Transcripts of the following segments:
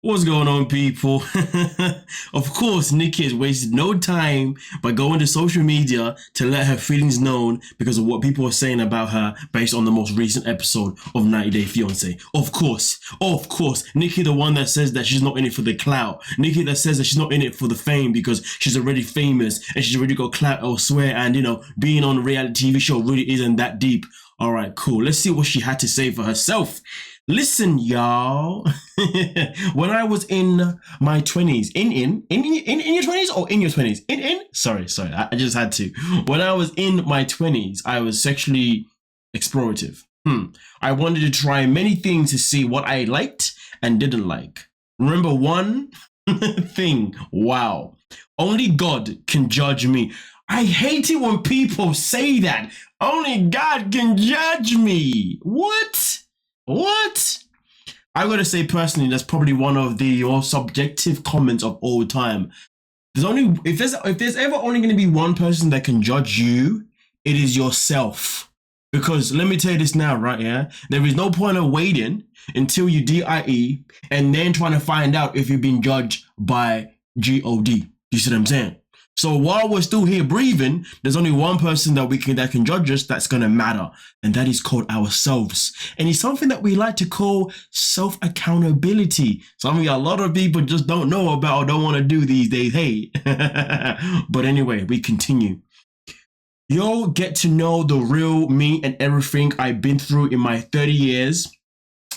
What's going on, people? Of course, Nikki has wasted no time by going to social media to let her feelings known because of what people are saying about her based on the most recent episode of 90 Day Fiancé. Of course, Nikki, the one that says that she's not in it for the clout. Nikki that says that she's not in it for the fame because she's already famous and she's already got clout elsewhere, and being on a reality TV show really isn't that deep. All right, cool. Let's see what she had to say for herself. Listen, y'all. When I was in my 20s, in your 20s or in your 20s? Sorry, I just had to. When I was in my 20s, I was sexually explorative. I wanted to try many things to see what I liked and didn't like. Remember one thing, wow. Only God can judge me. I hate it when people say that. Only God can judge me. What? I gotta say personally, that's probably one of the most subjective comments of all time. If there's ever only gonna be one person that can judge you, it is yourself. Because let me tell you this now, right here, there is no point of waiting until you DIE and then trying to find out if you've been judged by God. You see what I'm saying? So while we're still here breathing, there's only one person that can judge us that's gonna matter, and that is called ourselves. And it's something that we like to call self-accountability. Something a lot of people just don't know about or don't want to do these days. Hey, but anyway, we continue. You'll get to know the real me and everything I've been through in my 30 years.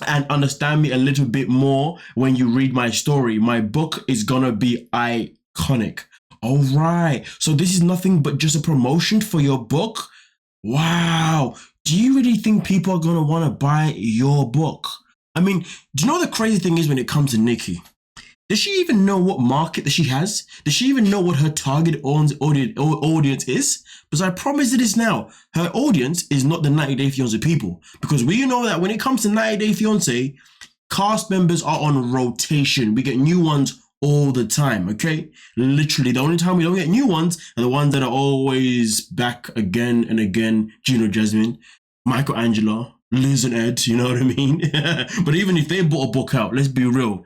And understand me a little bit more when you read my story. My book is gonna be iconic. All right, so this is nothing but just a promotion for your book? Wow, do you really think people are gonna wanna buy your book? I mean, do you know the crazy thing is when it comes to Nikki? Does she even know what market that she has? Does she even know what her target audience is? Because I promise you this now, her audience is not the 90 Day Fiancé people. Because we know that when it comes to 90 Day Fiancé, cast members are on rotation. We get new ones all the time, okay? Literally, the only time we don't get new ones are the ones that are always back again and again. Gino, Jasmine, Michelangelo, Liz and Ed, you know what I mean? But even if they bought a book out, let's be real,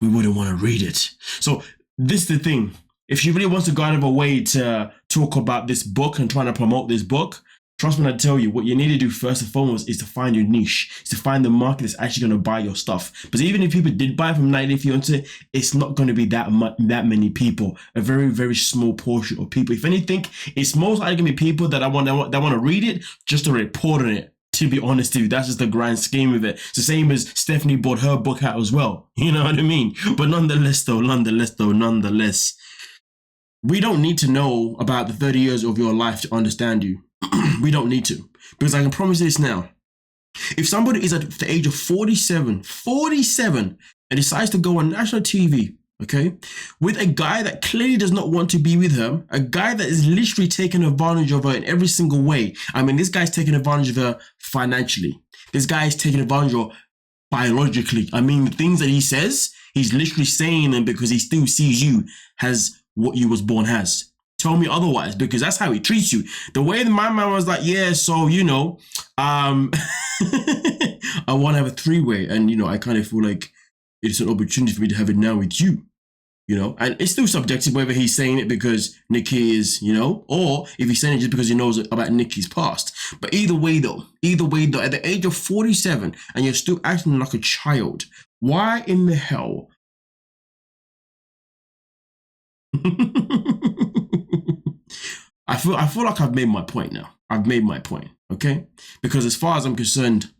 we wouldn't want to read it. So this is the thing. If she really wants to go out of her way to talk about this book and trying to promote this book, trust me when I tell you, what you need to do first and foremost is to find your niche, is to find the market that's actually going to buy your stuff. Because even if people did buy from 90 Day Fiancé, it's not going to be that many people, a very, very small portion of people. If anything, it's most likely going to be people that want to read it just to report on it. To be honest with you, that's just the grand scheme of it. It's the same as Stephanie bought her book out as well. You know what I mean? But nonetheless, we don't need to know about the 30 years of your life to understand you. We don't need to. Because I can promise you this now. If somebody is at the age of 47, and decides to go on national TV, okay, with a guy that clearly does not want to be with her, a guy that is literally taking advantage of her in every single way. I mean, this guy's taking advantage of her financially. This guy is taking advantage of her biologically. I mean, the things that he says, he's literally saying them because he still sees you as what you was born as. Tell me otherwise, because that's how he treats you. The way that my man was like, yeah, so, I want to have a three-way, and, I kind of feel like it's an opportunity for me to have it now with you, and it's still subjective whether he's saying it because Nikki is, or if he's saying it just because he knows about Nikki's past. But either way though, at the age of 47 and you're still acting like a child, why in the hell? I feel like I've made my point now. I've made my point, okay? Because as far as I'm concerned,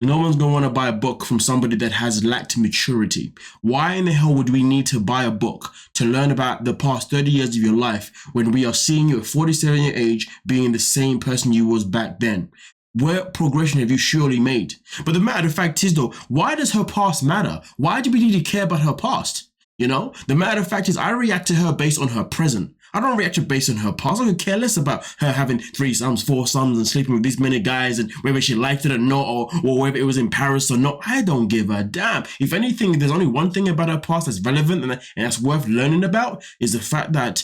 no one's going to want to buy a book from somebody that has lacked maturity. Why in the hell would we need to buy a book to learn about the past 30 years of your life when we are seeing you at 47 years age being the same person you was back then? What progression have you surely made? But the matter of fact is though, why does her past matter? Why do we need to care about her past? The matter of fact is I react to her based on her present. I don't react to based on her past. I could care less about her having 3 sons, 4 sons and sleeping with these many guys and whether she liked it or not, or whether it was in Paris or not. I don't give a damn. If anything, there's only one thing about her past that's relevant and that's worth learning about is the fact that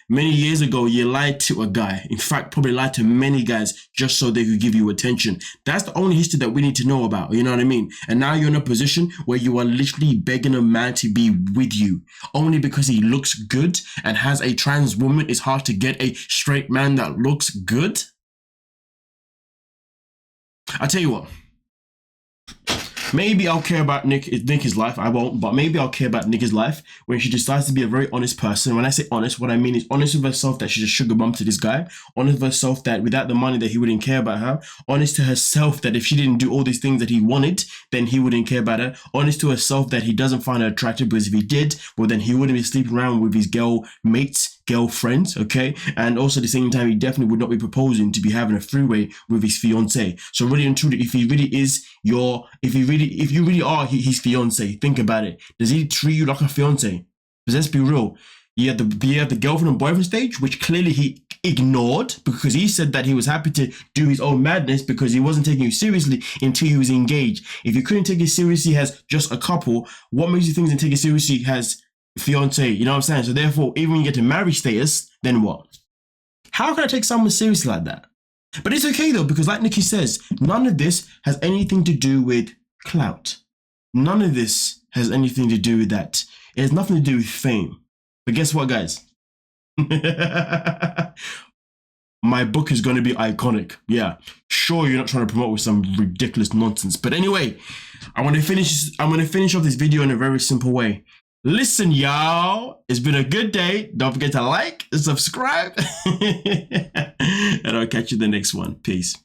Many years ago, you lied to a guy. In fact, probably lied to many guys just so they could give you attention. That's the only history that we need to know about. You know what I mean? And now you're in a position where you are literally begging a man to be with you only because he looks good and has a trans woman. It's hard to get a straight man that looks good. I tell you what. Maybe I'll care about Nikki's life. I won't, but maybe I'll care about Nikki's life when she decides to be a very honest person. When I say honest, what I mean is honest with herself that she's a sugar mom to this guy. Honest with herself that without the money that he wouldn't care about her. Honest to herself that if she didn't do all these things that he wanted, then he wouldn't care about her. Honest to herself that he doesn't find her attractive because if he did, well then he wouldn't be sleeping around with his girl mates, girlfriends, okay? And also at the same time, he definitely would not be proposing to be having a freeway with his fiance. So really and truly, if you really are his fiance, think about it. Does he treat you like a fiance? Because let's be real. You had the girlfriend and boyfriend stage, which clearly he ignored because he said that he was happy to do his own madness because he wasn't taking you seriously until he was engaged. If you couldn't take it seriously as just a couple, what makes you think to take it seriously as fiance? You know what I'm saying? So therefore, even when you get to marriage status, then what? How can I take someone seriously like that? But it's okay though, because like Nikki says, none of this has anything to do with clout. None of this has anything to do with that. It has nothing to do with fame. But guess what, guys? My book is going to be iconic. Yeah. Sure, you're not trying to promote with some ridiculous nonsense. But anyway, I'm going to finish off this video in a very simple way. Listen, y'all, it's been a good day. Don't forget to like and subscribe. And I'll catch you in the next one. Peace.